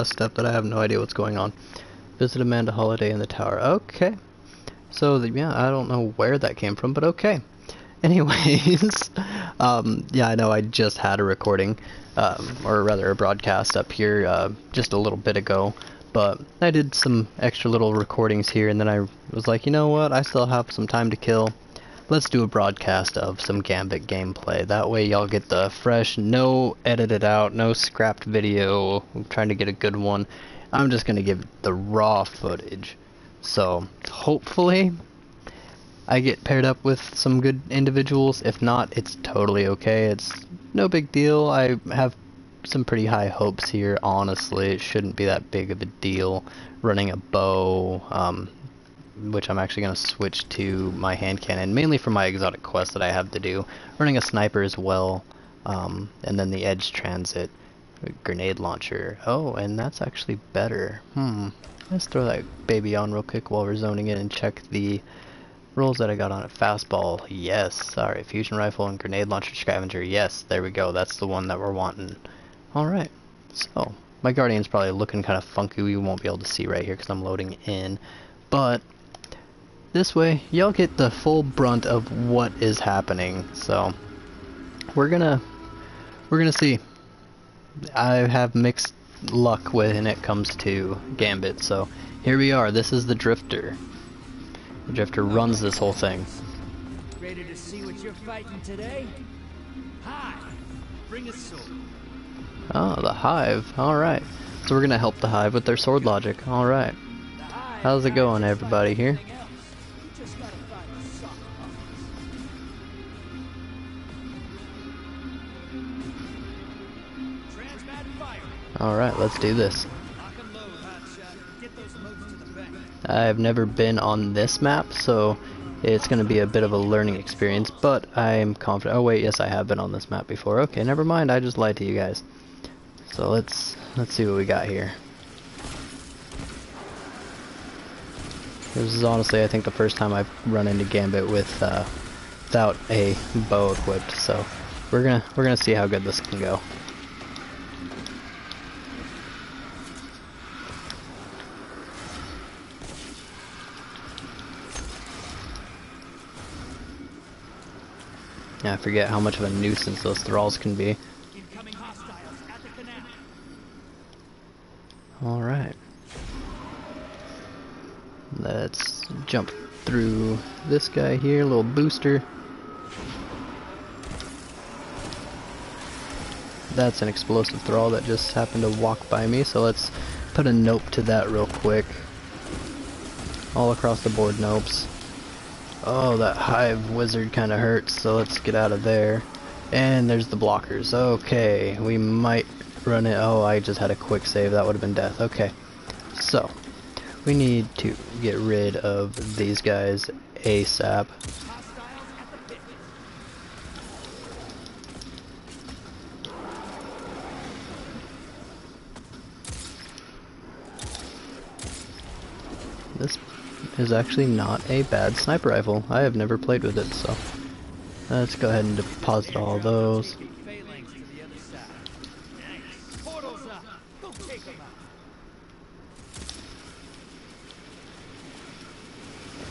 stuff that I have no idea what's going on. Visit Amanda Holiday in the tower. Okay. So, yeah, I don't know where that came from, but okay. Anyways, yeah, I know I just had a recording, or rather a broadcast up here just a little bit ago, but I did some extra little recordings here, and then I was like, you know what, I still have some time to kill. Let's do a broadcast of some Gambit gameplay. That way y'all get the fresh, no edited out, no scrapped video. I'm trying to get a good one. I'm just going to give the raw footage. So, hopefully, I get paired up with some good individuals. If not, it's totally okay. It's no big deal. I have some pretty high hopes here, honestly. It shouldn't be that big of a deal. Running a bow, which I'm actually going to switch to my hand cannon, mainly for my exotic quest that I have to do. Running a sniper as well, and then the edge transit, grenade launcher. Oh, and that's actually better. Let's throw that baby on real quick while we're zoning in and check the rolls that I got on it. Fastball, yes. Alright, fusion rifle and grenade launcher scavenger, yes. There we go, that's the one that we're wanting. Alright, so my Guardian's probably looking kind of funky. We won't be able to see right here because I'm loading in, but this way y'all get the full brunt of what is happening. So we're gonna see. I have mixed luck when it comes to Gambit, so here we are. This is the Drifter. The Drifter runs this whole thing. Ready to see what you're fighting today? Hi, bring a sword. Oh, the Hive. Alright. So we're gonna help the Hive with their sword logic. Alright. How's it going, everybody here? Alright, let's do this. I've never been on this map, so it's going to be a bit of a learning experience, but I'm confident. Oh wait, yes, I have been on this map before. Okay, never mind, I just lied to you guys. So let's see what we got here. This is honestly, I think, the first time I've run into Gambit with without a bow equipped, so we're gonna see how good this can go. Yeah, I forget how much of a nuisance those thralls can be. Alright. Let's jump through this guy here, a little booster. That's an explosive thrall that just happened to walk by me, so let's put a nope to that real quick. All across the board nopes. Oh, that Hive wizard kind of hurts, so let's get out of there. And there's the blockers. Okay, we might run it. Oh, I just had a quick save. That would have been death. Okay, so we need to get rid of these guys ASAP. This is actually not a bad sniper rifle. I have never played with it, so let's go ahead and deposit all those.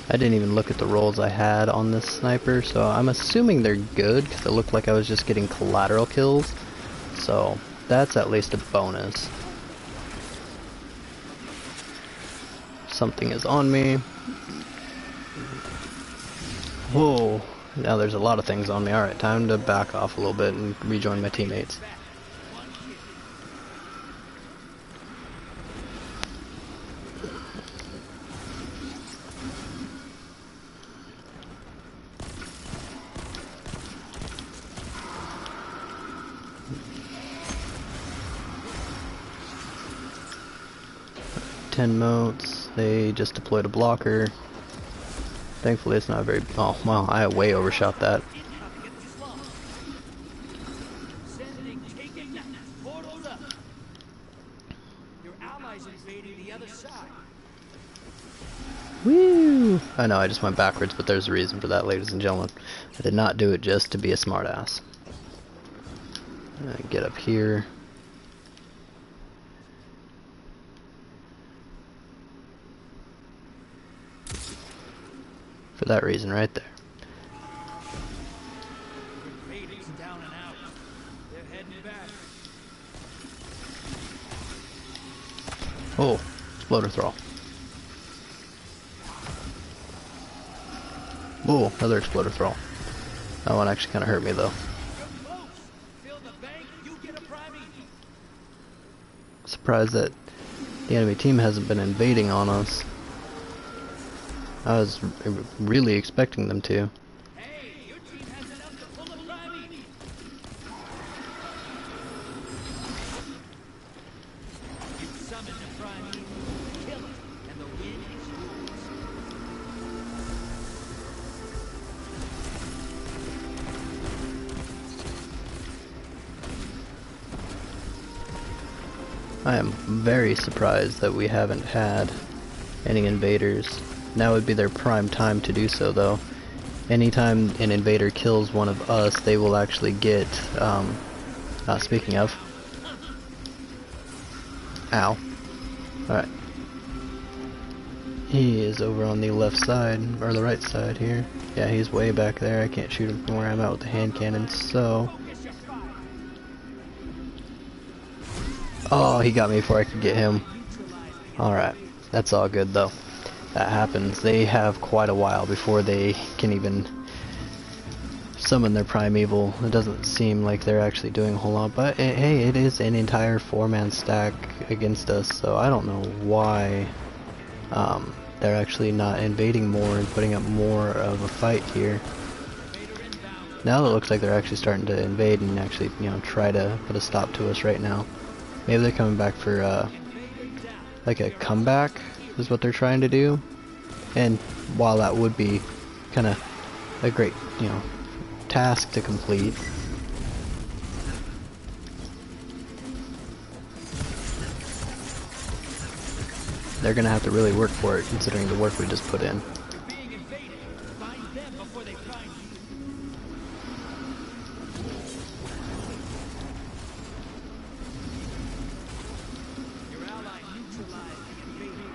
I didn't even look at the rolls I had on this sniper, so I'm assuming they're good because it looked like I was just getting collateral kills, so that's at least a bonus. Something is on me. Whoa, now there's a lot of things on me. Alright, time to back off a little bit and rejoin my teammates. Ten motes. They just deployed a blocker. Thankfully it's not very... Oh, wow, I way overshot that. Woo! I know, I just went backwards, but there's a reason for that, ladies and gentlemen. I did not do it just to be a smartass. Get up here. For that reason right there. Invaders down and out. They're heading back. Oh, exploder thrall. Oh, another exploder thrall. That one actually kind of hurt me though. You're close. Fill the bank, you get a priming. Surprised that the enemy team hasn't been invading on us. I was really expecting them to. Hey, your team has enough to pull a priming. You summon the priming, kill it, and the win is yours. I am very surprised that we haven't had any invaders. Now would be their prime time to do so though. Anytime an invader kills one of us, they will actually get, speaking of. Ow. Alright. He is over on the left side, or the right side here. Yeah, he's way back there. I can't shoot him from where I'm at with the hand cannon, so... Oh, he got me before I could get him. Alright, that's all good though. That happens. They have quite a while before they can even summon their primeval. It doesn't seem like they're actually doing a whole lot, but hey, it is an entire 4-man stack against us, so I don't know why they're actually not invading more and putting up more of a fight here. Now it looks like they're actually starting to invade and actually, you know, try to put a stop to us right now. Maybe they're coming back for like a comeback is what they're trying to do. And while that would be kind of a great, you know, task to complete, they're gonna have to really work for it considering the work we just put in. You're being invaded. Find them before they find you. Your ally neutralized the invader.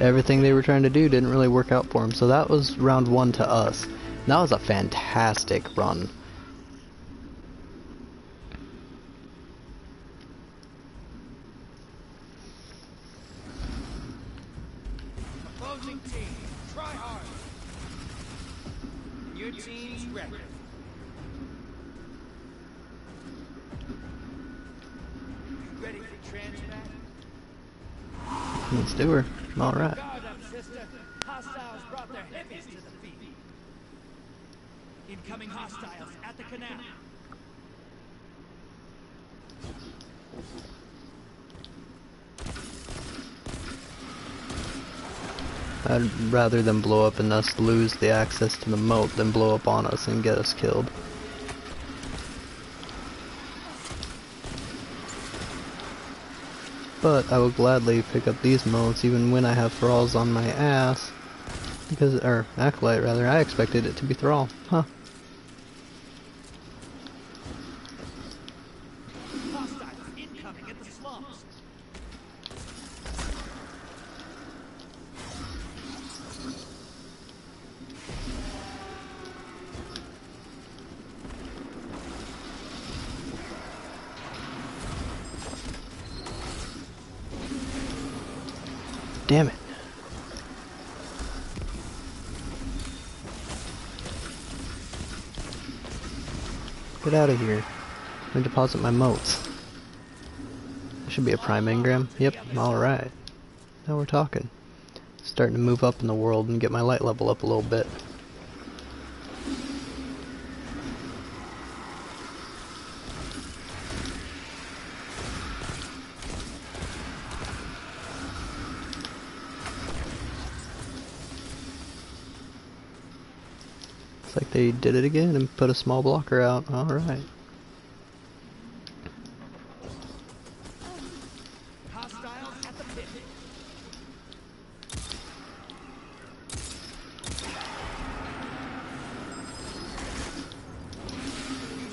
Everything they were trying to do didn't really work out for them, so that was round 1 to us. That was a fantastic run. Opposing team, try hard. Your team's ready. You ready for transmat? Let's do her. Alright. Guard up, sister. Hostiles brought their heavies to the field. Incoming hostiles at the canal. I'd rather them blow up and us lose the access to the moat than blow up on us and get us killed. But I will gladly pick up these moats even when I have thralls on my ass. Because, or acolyte rather, I expected it to be thrall. Huh. Hostiles incoming at the slums. Damn it. Get out of here. Let me deposit my moats. There should be a prime engram. Yep, alright. Now we're talking. Starting to move up in the world and get my light level up a little bit. Looks like they did it again and put a small blocker out. Alright. Hostiles at the pit.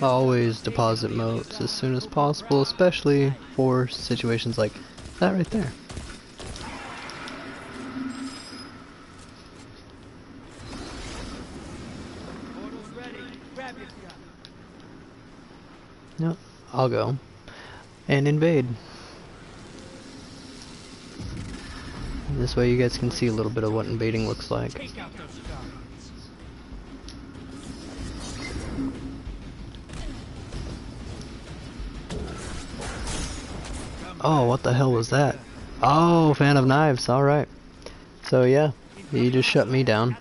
always deposit moats as soon as possible, especially for situations like that right there. Yep, I'll go and invade. This way you guys can see a little bit of what invading looks like. Oh, what the hell was that? Oh, fan of knives, alright. So yeah, you just shut me down.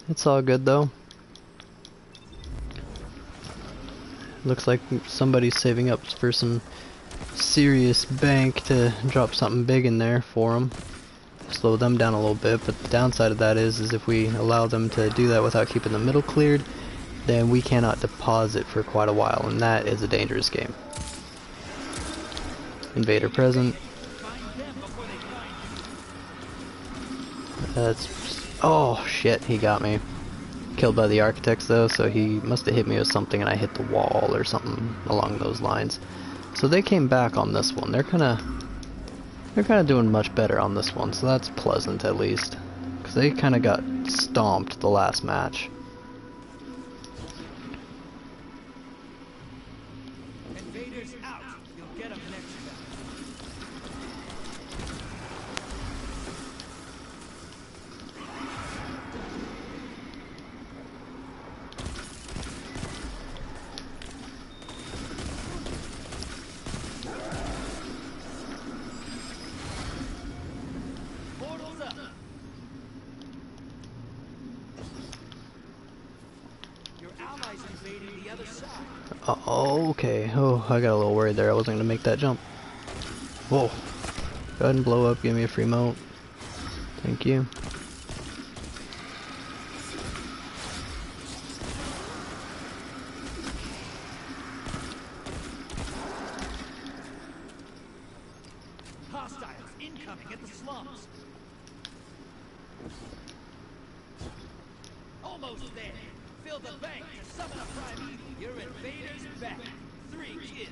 It's all good though. Looks like somebody's saving up for some serious bank to drop something big in there for them. Slow them down a little bit, but the downside of that is if we allow them to do that without keeping the middle cleared, then we cannot deposit for quite a while, and that is a dangerous game. Invader present. Oh shit, he got me. Killed by the architects though, so he must have hit me with something and I hit the wall or something along those lines. So they came back on this one. They're kinda doing much better on this one, so that's pleasant at least. Because they kinda got stomped the last match. Invaders out. You'll get them next time. Portals up. Your allies invading the other side. Okay. Oh, I got a little worried there. I wasn't gonna make that jump. Whoa. Go ahead and blow up. Give me a free moat. Thank you. Hostiles incoming at the slums. Almost there. Fill the bank to summon a primeval. Your invaders back. 3 kills.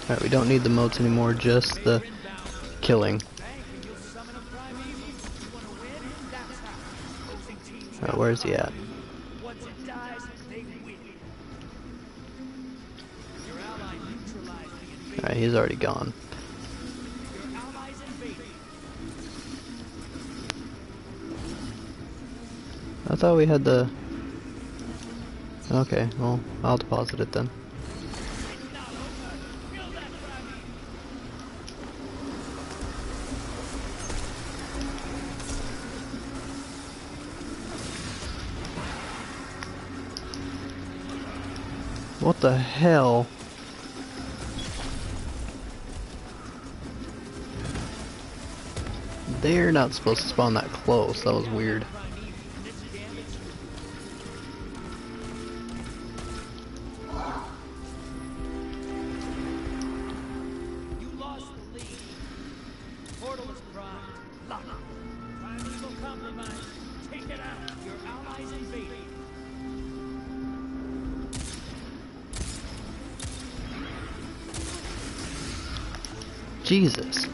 Alright, we don't need the moats anymore, just the killing. Alright, where's he at? Once it dies, they win. Your ally neutralized the invader. Alright, he's already gone. Your allies invaded. I thought we had the... Okay, well, I'll deposit it then. It's not over. Kill that primeval. What the hell? They're not supposed to spawn that close. That was weird. You lost the lead. Portal is primed. Lock. Primeval compromise. Take it out. Your allies invaded. Jesus.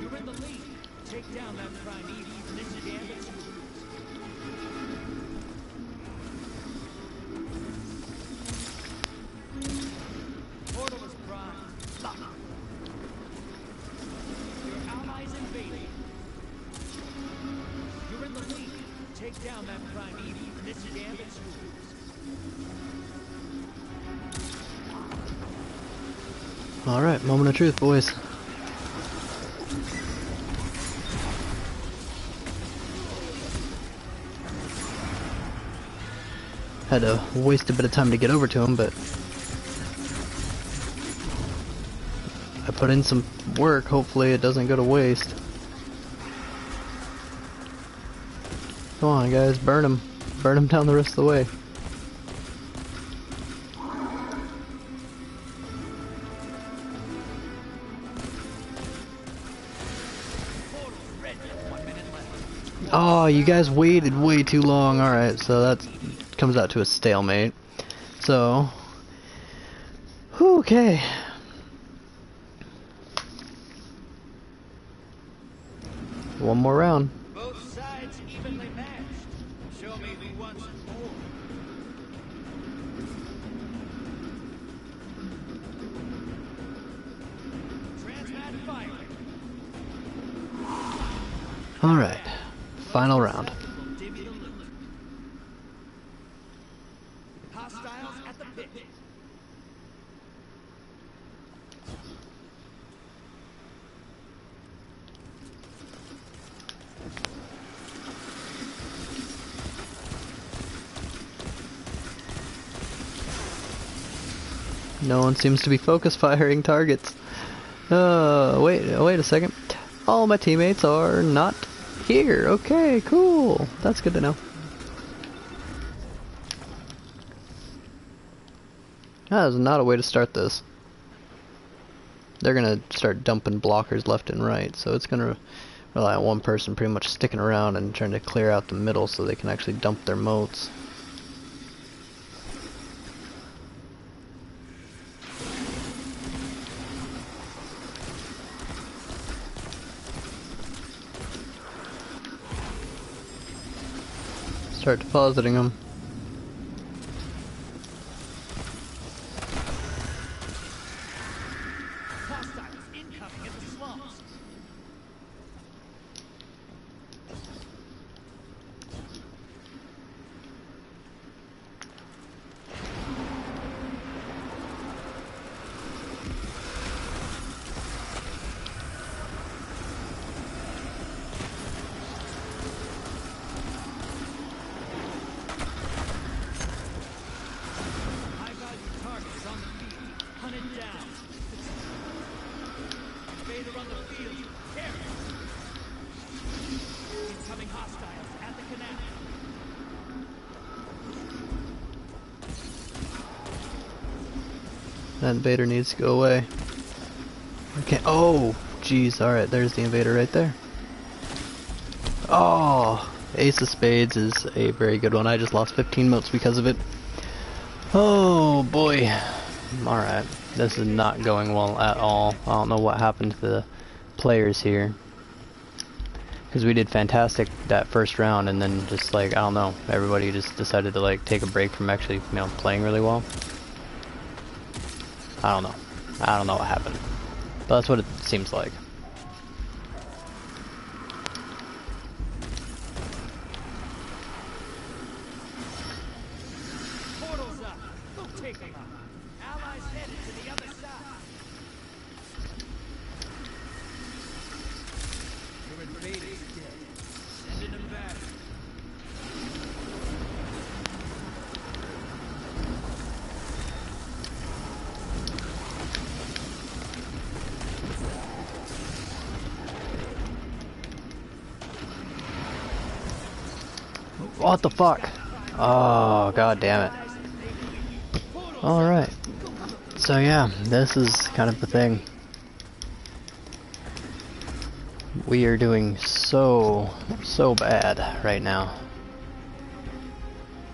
You're in the lead. Take down that primeval. Ninja Gambit. Portal is primed. Lock. Your allies invaded. You're in the lead. Take down that primeval. Ninja Gambit. Alright, moment of truth, boys. Had to waste a bit of time to get over to him, but I put in some work. Hopefully it doesn't go to waste. Come on, guys, burn him. Burn him down the rest of the way. Oh, you guys waited way too long. Alright, so that comes out to a stalemate. So, okay. One more round. Both sides evenly matched. Show me who wants more. Transmat firing. Alright, final round. Hostiles at the pit. No one seems to be focus firing targets. Wait a second. All my teammates are not here. Okay, cool. That's good to know. That is not a way to start this. They're gonna start dumping blockers left and right, so it's gonna rely on one person pretty much sticking around and trying to clear out the middle so they can actually dump their moats. Start depositing them. Hostiles incoming in the slums. That invader needs to go away. Okay. Oh, jeez. All right, there's the invader right there. Oh, Ace of Spades is a very good one. I just lost 15 motes because of it. Oh boy. All right, this is not going well at all. I don't know what happened to the players here, because we did fantastic that first round, and then just like, I don't know, everybody just decided to like take a break from actually, you know, playing really well. I don't know. I don't know what happened, but that's what it seems like. Portals up. Go take them out. Allies headed to the other side. Your invader's dead. Sending them back. What the fuck? Oh, god damn it. Alright. So yeah, this is kind of the thing. We are doing so bad right now.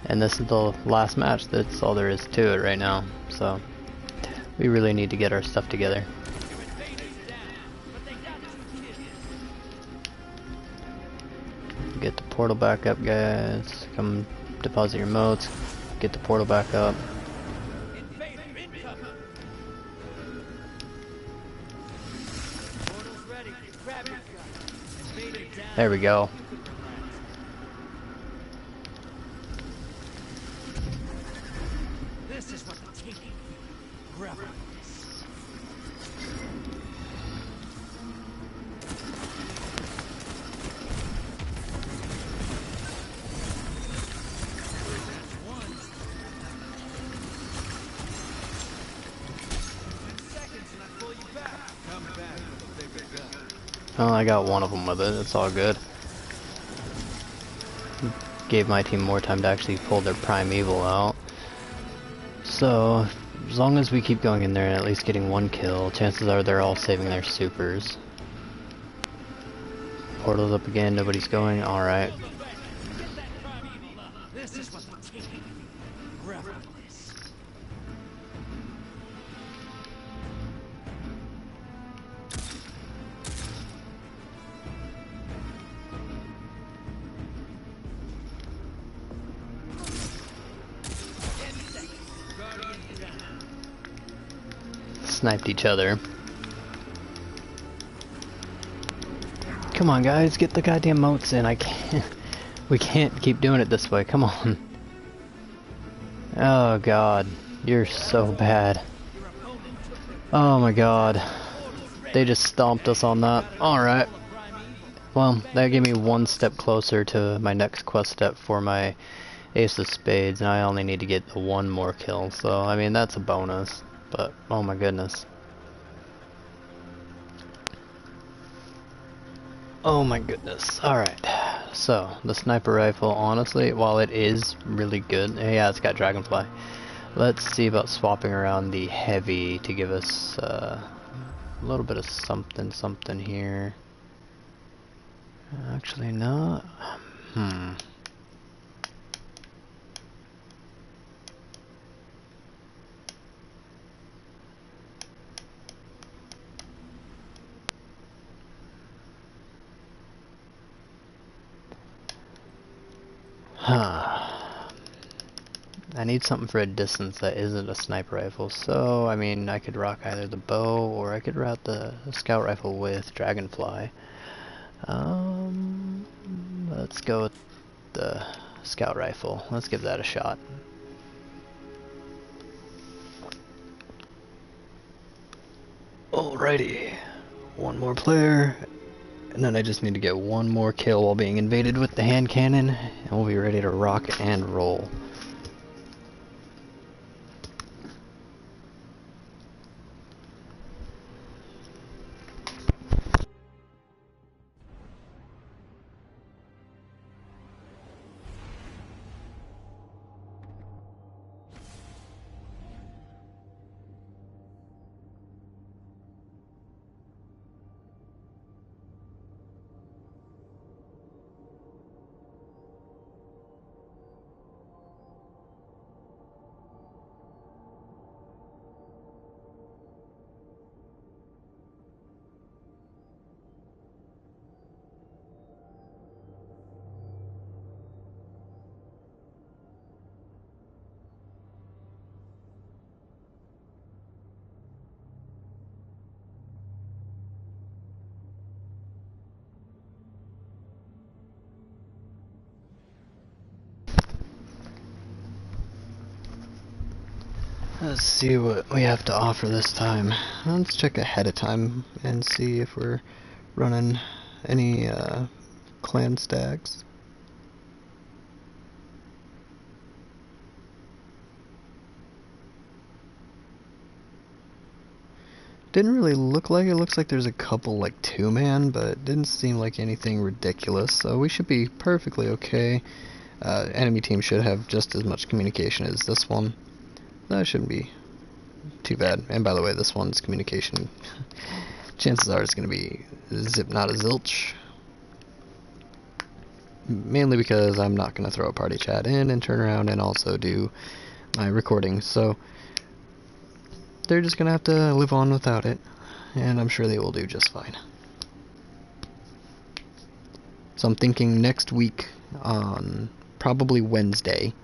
And this is the last match, that's all there is to it right now. So, we really need to get our stuff together. Get the portal back up, guys. Come deposit your motes. Get the portal back up. There we go. This is what the taking. Grab it. Oh, I got one of them with it. It's all good. gave my team more time to actually pull their primeval out. So, as long as we keep going in there and at least getting one kill, chances are they're all saving their supers. Portal's up again, nobody's going, alright. This is what the king reveled is. Sniped each other. Come on guys, get the goddamn moats in. I can't. We can't keep doing it this way. Come on. Oh god, you're so bad. Oh my god. They just stomped us on that. Alright. Well, that gave me one step closer to my next quest step for my Ace of Spades, and I only need to get the one more kill, so I mean that's a bonus. But, oh my goodness. Oh my goodness. Alright. So, the sniper rifle, honestly, while it is really good, yeah, it's got Dragonfly. Let's see about swapping around the heavy to give us a little bit of something here. Actually, no. I need something for a distance that isn't a sniper rifle, so I mean I could rock either the bow or I could route the scout rifle with Dragonfly. Let's go with the scout rifle. Let's give that a shot. Alrighty, one more player. And then I just need to get one more kill while being invaded with the hand cannon, and we'll be ready to rock and roll. Let's see what we have to offer this time. Let's check ahead of time and see if we're running any clan stacks. Didn't really look like it. Looks like there's a couple like 2-man, but it didn't seem like anything ridiculous, so we should be perfectly okay. Enemy team should have just as much communication as this one. That shouldn't be too bad. And by the way, this one's communication, chances are it's going to be zip not a zilch. Mainly because I'm not going to throw a party chat in and turn around and also do my recording. So they're just going to have to live on without it. And I'm sure they will do just fine. So I'm thinking next week on probably Wednesday,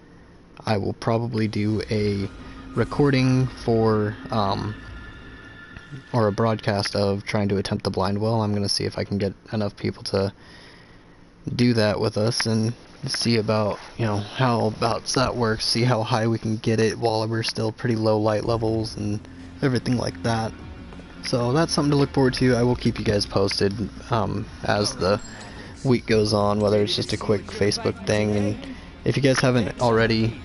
I will probably do a recording for, or a broadcast of trying to attempt the blind well. I'm going to see if I can get enough people to do that with us and see about, you know, how about that works, see how high we can get it while we're still pretty low light levels and everything like that. So that's something to look forward to. I will keep you guys posted as the week goes on, whether it's just a quick Facebook thing. And if you guys haven't already,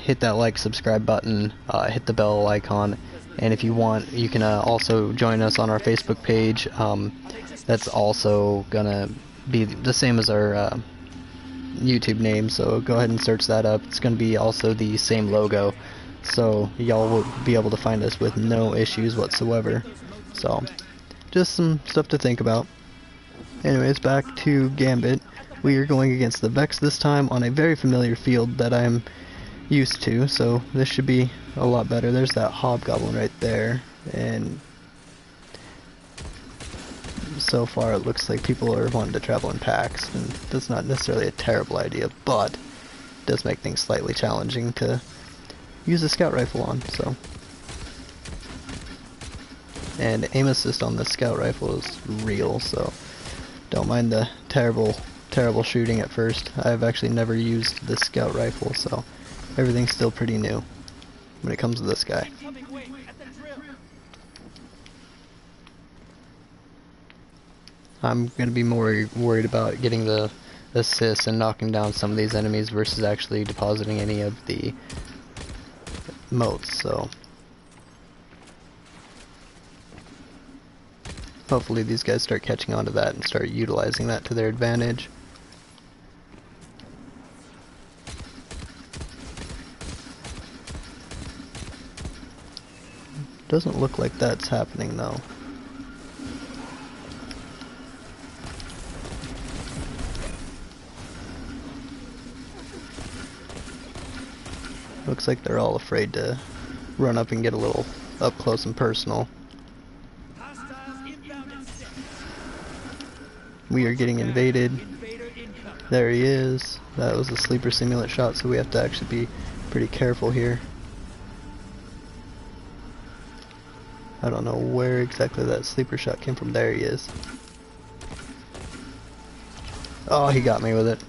hit that like, subscribe button, hit the bell icon, and if you want, you can also join us on our Facebook page. That's also gonna be the same as our YouTube name, so go ahead and search that up. It's going to be also the same logo, so y'all will be able to find us with no issues whatsoever. So, just some stuff to think about. Anyways, back to Gambit. We are going against the Vex this time on a very familiar field that I'm used to, so this should be a lot better. There's that Hobgoblin right there, and so far it looks like people are wanting to travel in packs, and that's not necessarily a terrible idea, but it does make things slightly challenging to use a scout rifle on, so. And aim assist on the scout rifle is real, so don't mind the terrible shooting at first. I've actually never used the scout rifle, so everything's still pretty new when it comes to this guy. I'm going to be more worried about getting the assists and knocking down some of these enemies versus actually depositing any of the motes, so hopefully these guys start catching on to that and start utilizing that to their advantage. Doesn't look like that's happening though. Looks like they're all afraid to run up and get a little up close and personal. We are getting invaded. There he is. That was a sleeper simulant shot, so we have to actually be pretty careful here. I don't know where exactly that sleeper shot came from. There he is. Oh, he got me with it.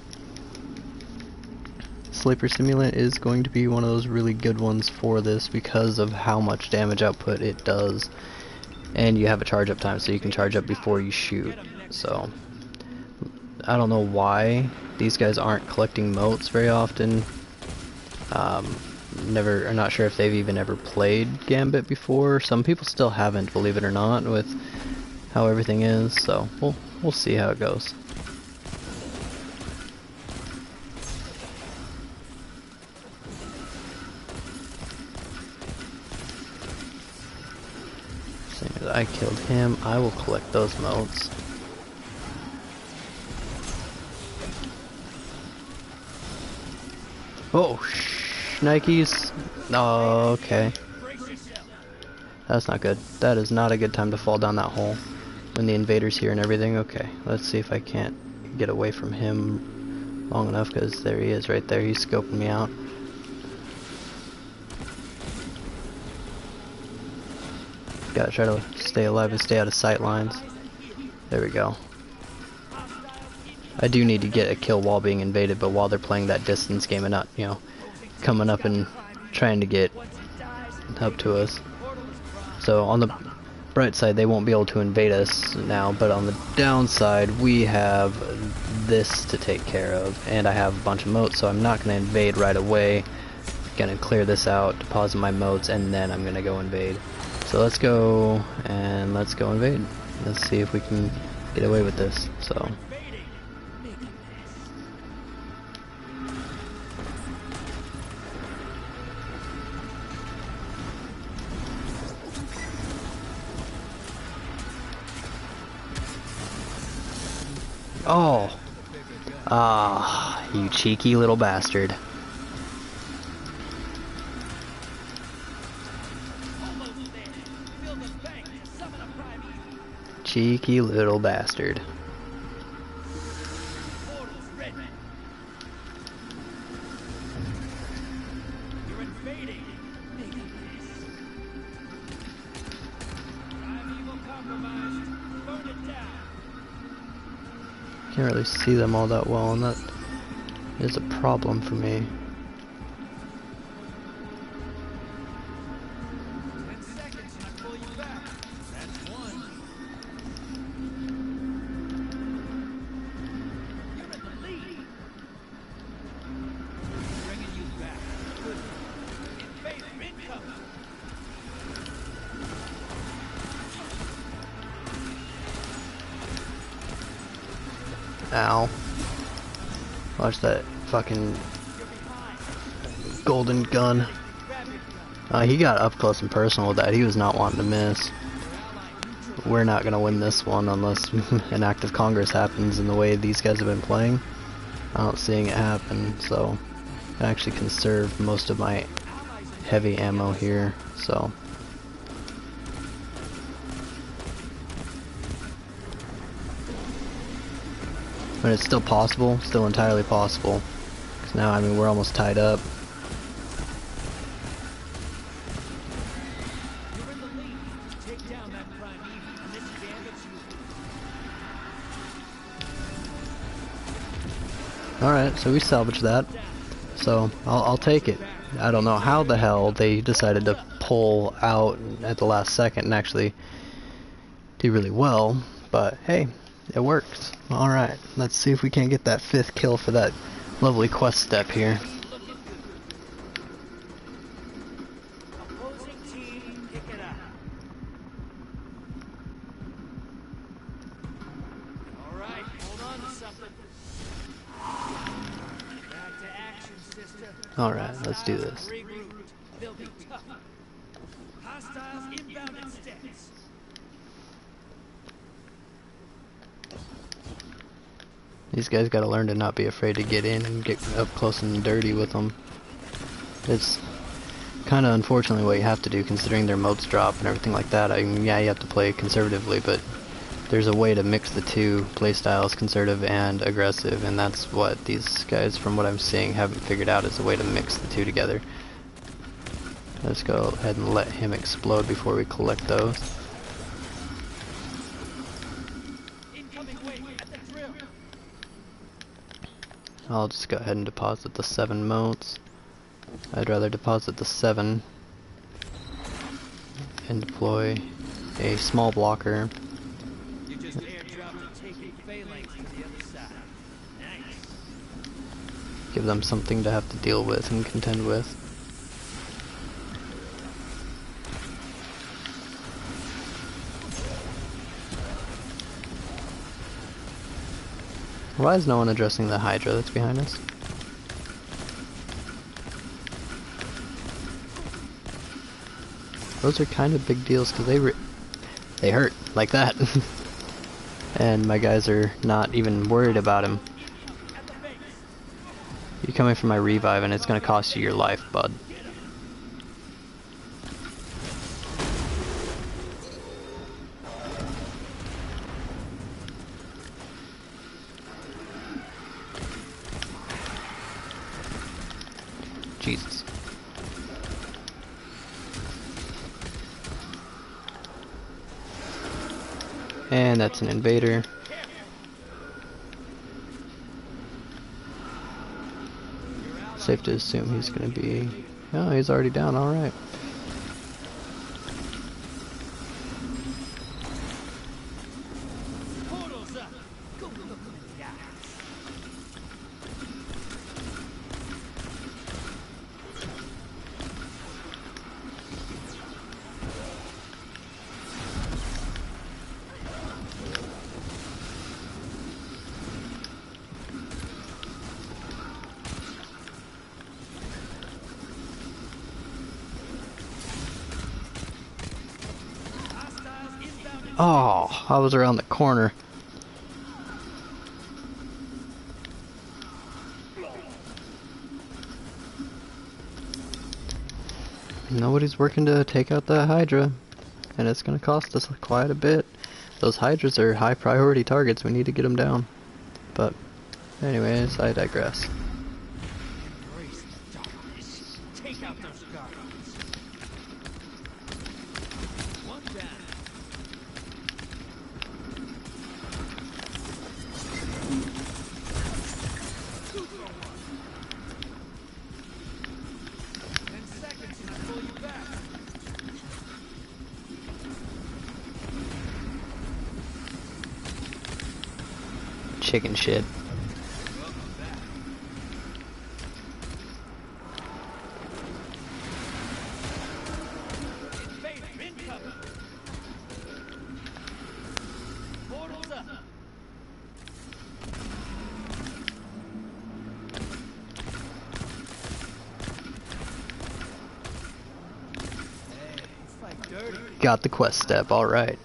Sleeper simulant is going to be one of those really good ones for this because of how much damage output it does. And you have a charge up time, so you can charge up before you shoot. So I don't know why these guys aren't collecting motes very often. I'm not sure if they've even ever played Gambit before. Some people still haven't, believe it or not, with how everything is. So we'll see how it goes. As soon as I killed him, I will collect those motes. Oh, Nikes. Oh, okay. That's not good. That is not a good time to fall down that hole when the invader's here and everything. Okay, let's see if I can't get away from him long enough, because there he is right there. He's scoping me out. Gotta try to stay alive and stay out of sight lines. There we go. I do need to get a kill while being invaded, but while they're playing that distance game and not, you know, coming up and trying to get up to us. So on the bright side, they won't be able to invade us now, but on the downside, we have this to take care of, and I have a bunch of motes, so I'm not going to invade right away. Gonna clear this out, deposit my motes, and then I'm gonna go invade. So let's go and let's go invade. Let's see if we can get away with this. So. Oh! Ah, you cheeky little bastard. Cheeky little bastard. Can't really see them all that well, and that is a problem for me. Ow. Watch that fucking golden gun. He got up close and personal with that. He was not wanting to miss. We're not gonna win this one unless an act of Congress happens in the way these guys have been playing. I'm not seeing it happen, so I actually conserve most of my heavy ammo here, so. But it's still possible, still entirely possible. Because now, I mean, we're almost tied up. Alright, so we salvaged that. So, I'll take it. I don't know how the hell they decided to pull out at the last second and actually do really well, but hey, it works. Alright, let's see if we can't get that 5th kill for that lovely quest step here. Opposing team, pick it up. All right, hold on to something. Back to action, sister. Alright, let's do this. Regrouped. They'll be tough. Hostiles inbound in steps. These guys gotta learn to not be afraid to get in and get up close and dirty with them. It's kinda unfortunately what you have to do considering their motes drop and everything like that. I mean, yeah, you have to play conservatively, but there's a way to mix the two playstyles, conservative and aggressive, and that's what these guys, from what I'm seeing, haven't figured out is a way to mix the two together. Let's go ahead and let him explode before we collect those. Incoming wave at the drill. I'll just go ahead and deposit the 7 motes. I'd rather deposit the 7 and deploy a small blocker. You just airdropped a taking phalanx to the other side. Nice. Give them something to have to deal with and contend with. Why is no one addressing the Hydra that's behind us? Those are kind of big deals because they hurt like that. And my guys are not even worried about him. You're coming for my revive and it's going to cost you your life, bud. Jesus. And that's an invader. Safe to assume he's gonna be... Oh, he's already down, alright. Portals up. Go look at the eyes. Oh, I was around the corner. Nobody's working to take out that Hydra, and it's gonna cost us quite a bit. Those Hydras are high priority targets, we need to get them down. But, anyways, I digress. Embrace the darkness. Take out those guards. One down. Chicken shit. Got the quest step, alright.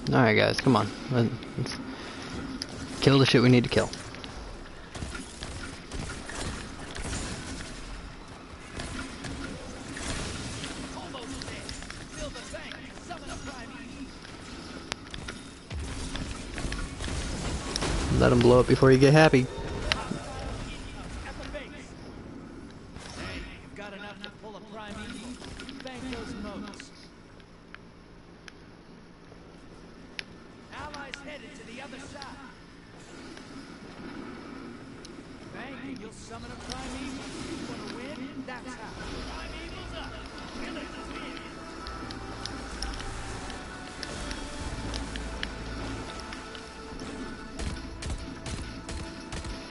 Alright guys, come on. Let's kill the shit we need to kill. Let him blow up before you get happy.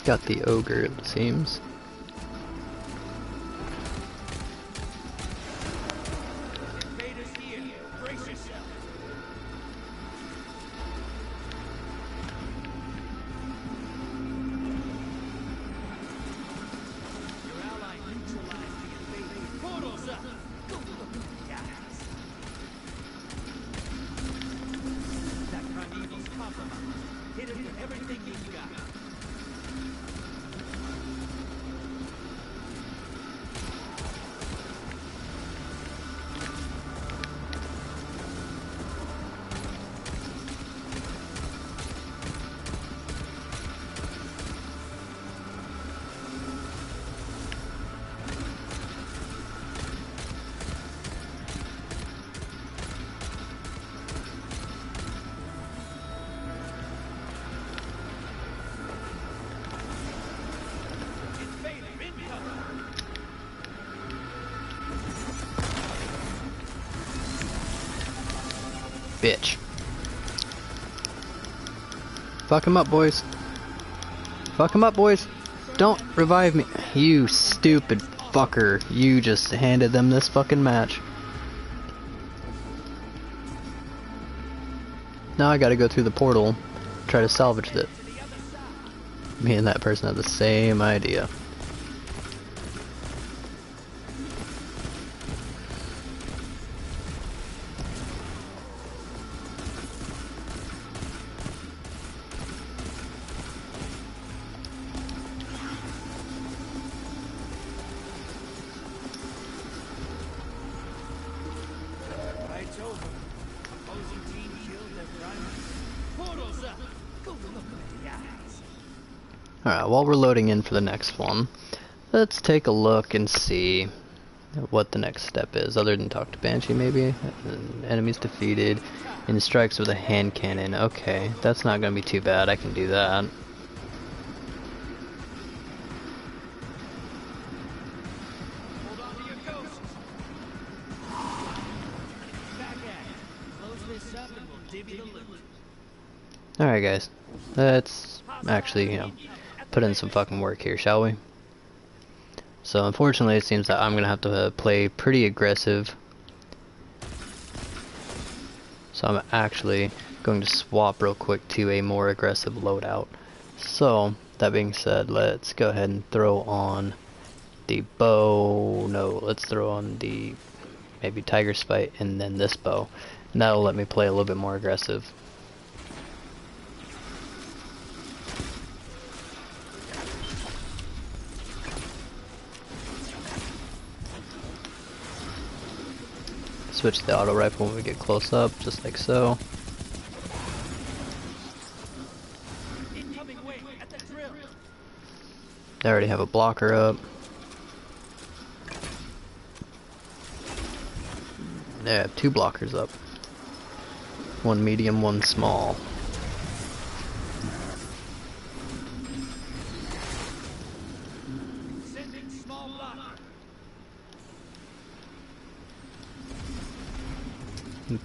Got the ogre, it seems. Bitch. Fuck him up, boys. Fuck him up, boys. Don't revive me. You stupid fucker. You just handed them this fucking match. Now I gotta go through the portal, try to salvage it. Me and that person have the same idea. Alright, while we're loading in for the next one, let's take a look and see what the next step is, other than talk to Banshee maybe. Enemies defeated and strikes with a hand cannon. Okay, that's not gonna be too bad, I can do that. Alright guys, let's actually, put in some fucking work here, shall we? So unfortunately it seems that I'm gonna have to play pretty aggressive. So I'm actually going to swap real quick to a more aggressive loadout. So that being said, let's go ahead and throw on the bow. No, let's throw on the maybe Tiger Spite and then this bow. And that'll let me play a little bit more aggressive. Switch the auto rifle when we get close up, just like so. They already have a blocker up. They have two blockers up. One medium, one small.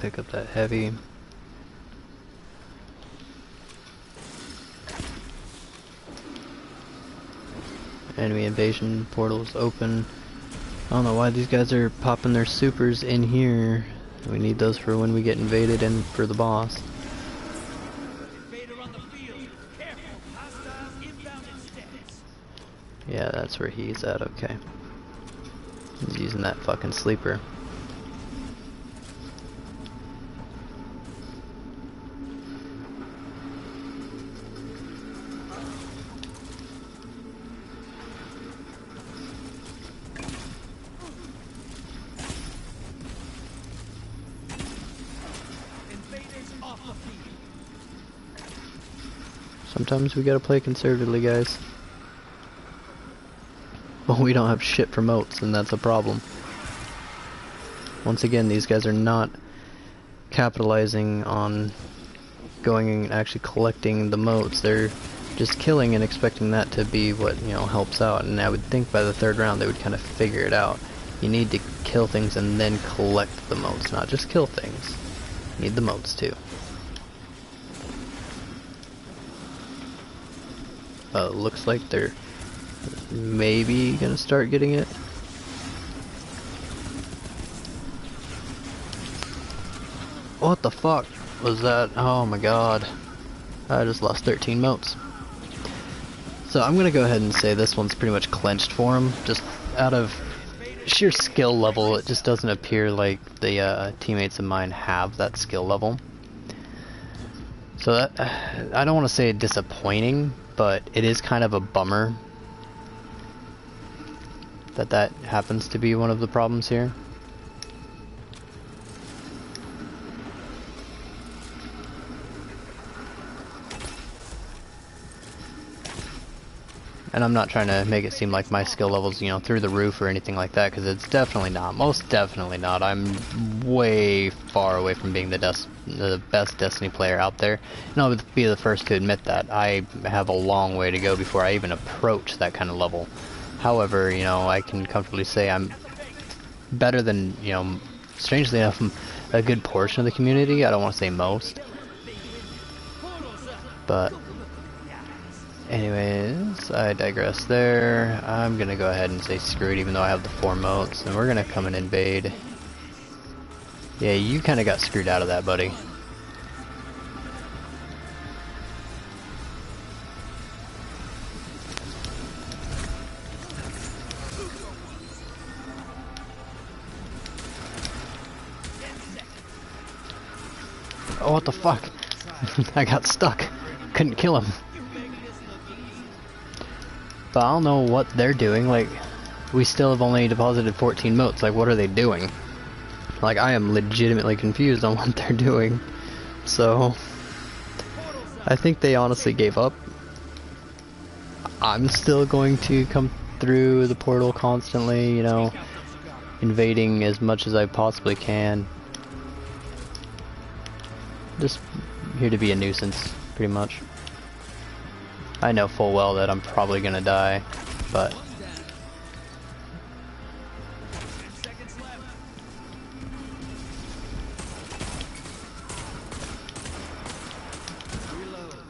Pick up that heavy. Enemy invasion portals open. I don't know why these guys are popping their supers in here. We need those for when we get invaded and for the boss. Yeah, that's where he's at, okay. He's using that fucking sleeper. Invaders off the field. Sometimes we gotta play conservatively, guys. Well, we don't have shit for moats, and that's a problem. Once again, these guys are not capitalizing on going and actually collecting the moats. They're just killing and expecting that to be what, you know, helps out. And I would think by the third round they would kind of figure it out. You need to kill things and then collect the moats, not just kill things. You need the moats too. Looks like they're maybe gonna start getting it. What the fuck was that? Oh my god. I just lost 13 moats. So I'm gonna go ahead and say this one's pretty much clenched for him. Just out of sheer skill level, it just doesn't appear like the teammates of mine have that skill level. So that, I don't want to say disappointing, but it is kind of a bummer that that happens to be one of the problems here. And I'm not trying to make it seem like my skill level's, you know, through the roof or anything like that, because it's definitely not. Most definitely not. I'm way far away from being the best Destiny player out there. And I'll be the first to admit that. I have a long way to go before I even approach that kind of level. However, you know, I can comfortably say I'm better than, you know, strangely enough, a good portion of the community. I don't want to say most. But anyways, I digress there. I'm gonna go ahead and say screw it, even though I have the 4 moats, and we're gonna come and invade. Yeah, you kinda got screwed out of that, buddy. Oh, what the fuck? I got stuck. Couldn't kill him. But I don't know what they're doing. Like, we still have only deposited 14 moats. Like, what are they doing? Like, I am legitimately confused on what they're doing. So, I think they honestly gave up. I'm still going to come through the portal constantly, you know, invading as much as I possibly can. Just here to be a nuisance, pretty much. I know full well that I'm probably gonna die, but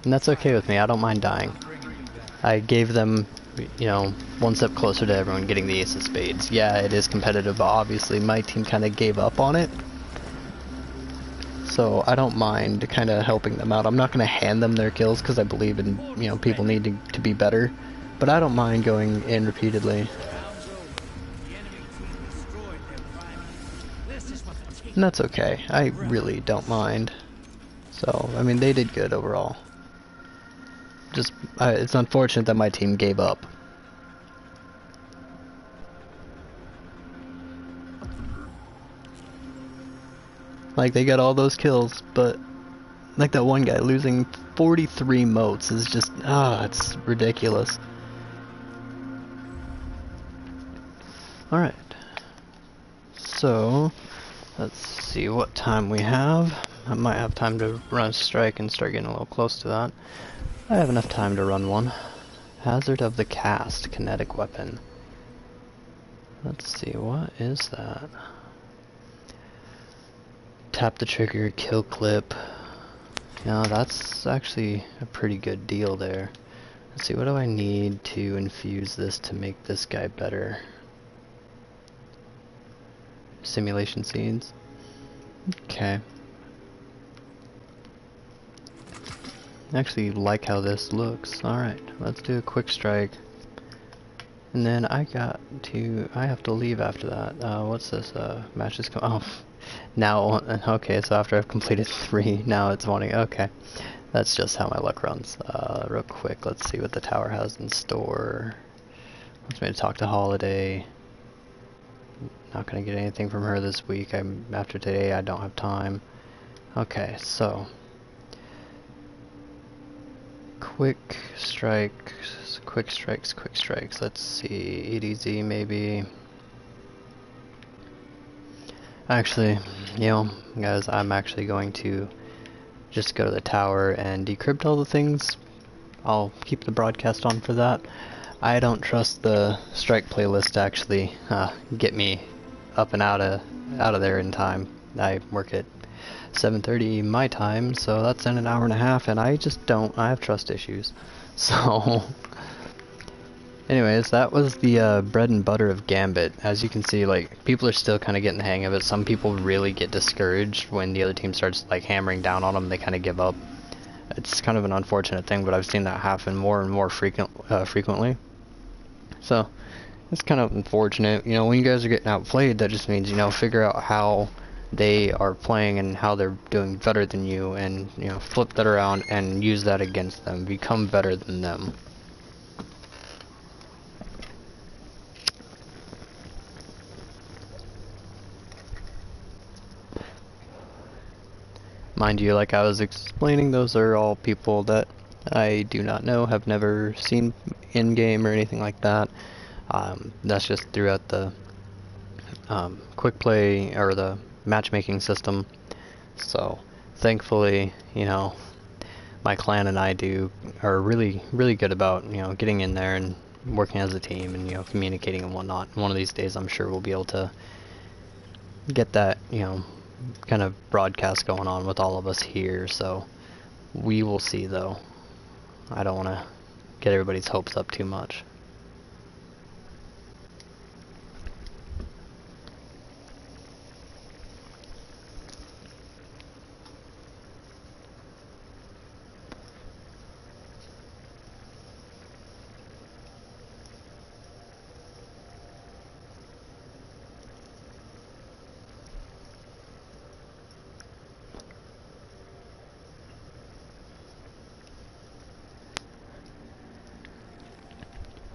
and that's okay with me. I don't mind dying. I gave them, you know, one step closer to everyone getting the Ace of Spades. Yeah, it is competitive, but obviously my team kind of gave up on it. So I don't mind kind of helping them out. I'm not going to hand them their kills because I believe in, you know, people need to be better. But I don't mind going in repeatedly. And that's okay. I really don't mind. So, I mean, they did good overall. Just, it's unfortunate that my team gave up. Like, they got all those kills, but like that one guy losing 43 moats is just, it's ridiculous. Alright. So, let's see what time we have. I might have time to run a strike and start getting a little close to that. I have enough time to run one. Hazard of the Cast, kinetic weapon. Let's see, what is that? Tap the trigger, kill clip. Yeah, that's actually a pretty good deal there. Let's see, what do I need to infuse this to make this guy better? Simulation seeds. Okay. I actually like how this looks. Alright, let's do a quick strike. And then I have to leave after that. What's this? Matches come. Oh, now, okay, so after I've completed 3, now it's wanting, okay. That's just how my luck runs. Real quick, let's see what the tower has in store. Wants me to talk to Holiday. Not gonna get anything from her this week. After today, I don't have time. Okay, so quick strikes. Let's see, EDZ maybe. Actually, you know, guys, I'm actually going to just go to the tower and decrypt all the things. I'll keep the broadcast on for that. I don't trust the strike playlist to actually get me up and out of there in time. I work at 7:30 my time, so that's in an hour and a half, and I just don't. I have trust issues. So, anyways, that was the bread and butter of Gambit. As you can see, like, people are still kind of getting the hang of it. Some people really get discouraged when the other team starts like hammering down on them. They kind of give up. It's kind of an unfortunate thing, but I've seen that happen more and more frequently. So, it's kind of unfortunate. You know, when you guys are getting outplayed, that just means, you know, figure out how they are playing and how they're doing better than you, and, you know, flip that around and use that against them. Become better than them. Mind you, like I was explaining, those are all people that I do not know, have never seen in-game or anything like that. That's just throughout the quick play or the matchmaking system. So thankfully, you know, my clan and I are really good about, you know, getting in there and working as a team and, you know, communicating and whatnot. One of these days I'm sure we'll be able to get that, you know, kind of broadcast going on with all of us here. So we will see, though. I don't want to get everybody's hopes up too much.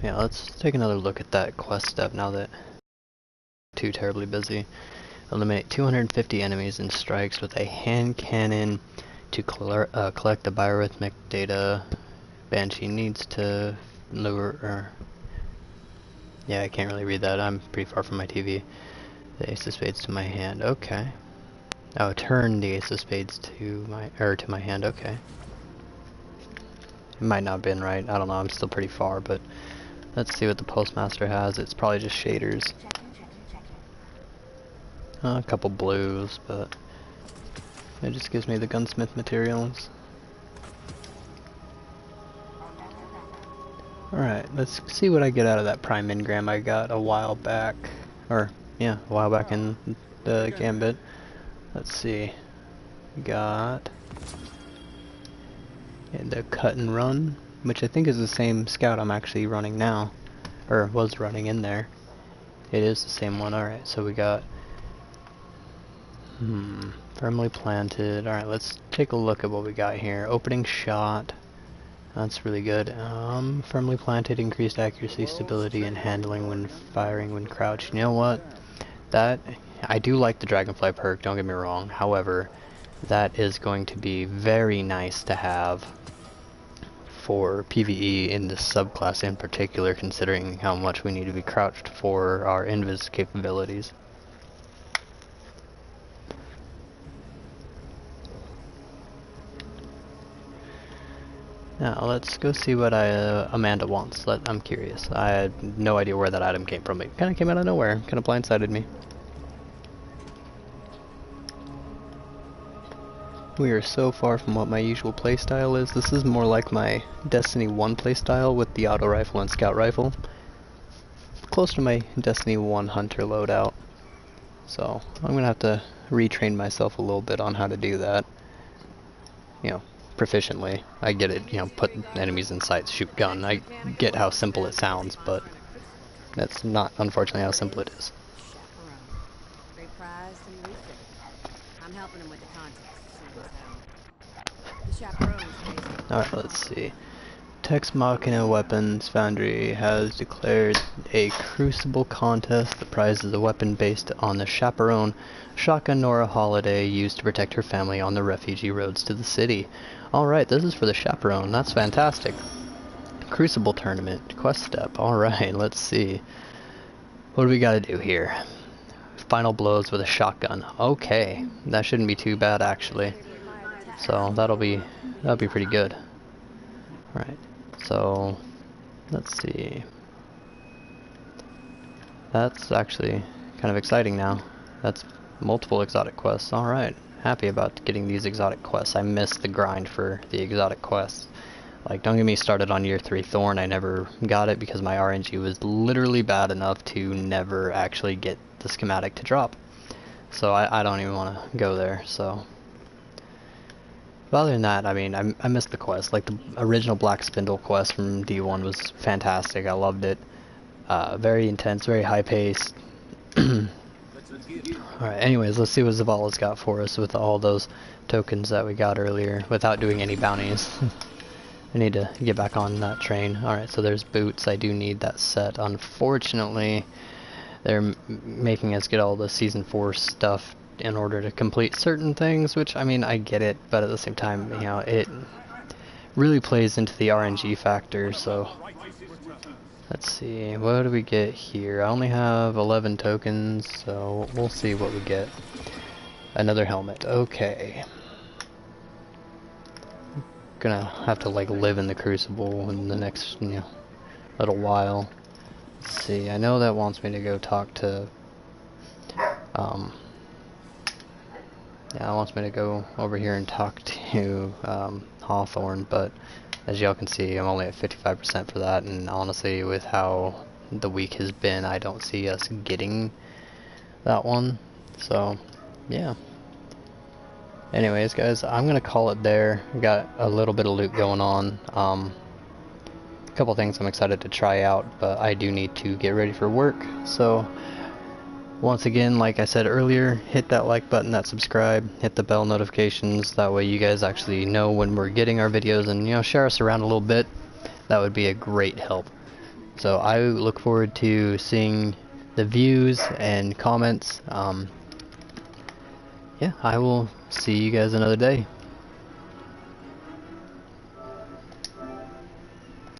Yeah, let's take another look at that quest step now that I'm too terribly busy. Eliminate 250 enemies and strikes with a hand cannon to collect the biorhythmic data. Banshee needs to lure. Yeah, I can't really read that. I'm pretty far from my TV. The ace of spades to my hand. Okay. Oh, turn the ace of spades to my hand. Okay. It might not have been right. I don't know. I'm still pretty far, but let's see what the postmaster has. It's probably just shaders. A couple blues, but it just gives me the gunsmith materials. Alright, let's see what I get out of that prime engram I got a while back. Or, yeah, a while back in the Gambit. Let's see. We got the cut and run, which I think is the same scout I'm actually running now. Or was running in there. It is the same one. Alright, so we got firmly planted. Alright, let's take a look at what we got here. Opening shot. That's really good. Firmly planted, increased accuracy, stability, and handling when firing when crouched. You know what? I do like the Dragonfly perk, don't get me wrong. However, that is going to be very nice to have for PvE in this subclass in particular, considering how much we need to be crouched for our invis capabilities. Now let's go see what Amanda wants. I'm curious. I had no idea where that item came from. It kind of came out of nowhere. Kind of blindsided me. We are so far from what my usual playstyle is. This is more like my Destiny 1 playstyle with the auto rifle and scout rifle. Close to my Destiny 1 hunter loadout. So I'm gonna have to retrain myself a little bit on how to do that. You know, proficiently. I get it, you know, put enemies in sight, shoot gun. I get how simple it sounds, but That's not, unfortunately, how simple it is. Chaperone. Very prized and refitted. I'm helping him with the contest, seeing as how the chaperone's based on Alright, let's see. Tex Machina Weapons Foundry has declared a Crucible contest. The prize is a weapon based on the Chaperone, shotgun Nora Holiday used to protect her family on the refugee roads to the city. Alright, this is for the Chaperone. That's fantastic. Crucible tournament. Quest step. Alright, let's see. What do we gotta do here? Final blows with a shotgun. Okay, that shouldn't be too bad actually. So that'll be pretty good. Alright, so let's see. That's actually kind of exciting now. That's multiple exotic quests. Alright, happy about getting these exotic quests. I missed the grind for the exotic quests. Like, don't get me started on year 3 Thorn. I never got it because my RNG was literally bad enough to never actually get the schematic to drop. So I don't even want to go there, so. But other than that, I mean, I missed the quest. Like, the original Black Spindle quest from D1 was fantastic. I loved it. Very intense, very high-paced. Alright, anyways, let's see what Zavala's got for us with all those tokens that we got earlier without doing any bounties. I need to get back on that train. Alright, so there's boots. I do need that set. Unfortunately, they're making us get all the Season 4 stuff in order to complete certain things, which, I mean, I get it, but at the same time, you know, it really plays into the RNG factor, so. Let's see, what do we get here? I only have 11 tokens, so we'll see what we get. Another helmet, okay. Gonna have to like live in the Crucible in the next, you know, little while. Let's see, I know that wants me to go talk to yeah, it wants me to go over here and talk to Hawthorne, but as y'all can see, I'm only at 55% for that, and honestly, with how the week has been, I don't see us getting that one. So yeah. Anyways, guys, I'm gonna call it there. We got a little bit of loot going on. A couple things I'm excited to try out, but I do need to get ready for work. So, once again, like I said earlier, hit that like button, that subscribe, hit the bell notifications. That way, you guys actually know when we're getting our videos, and you know, share us around a little bit. That would be a great help. So, I look forward to seeing the views and comments. Yeah, I will see you guys another day.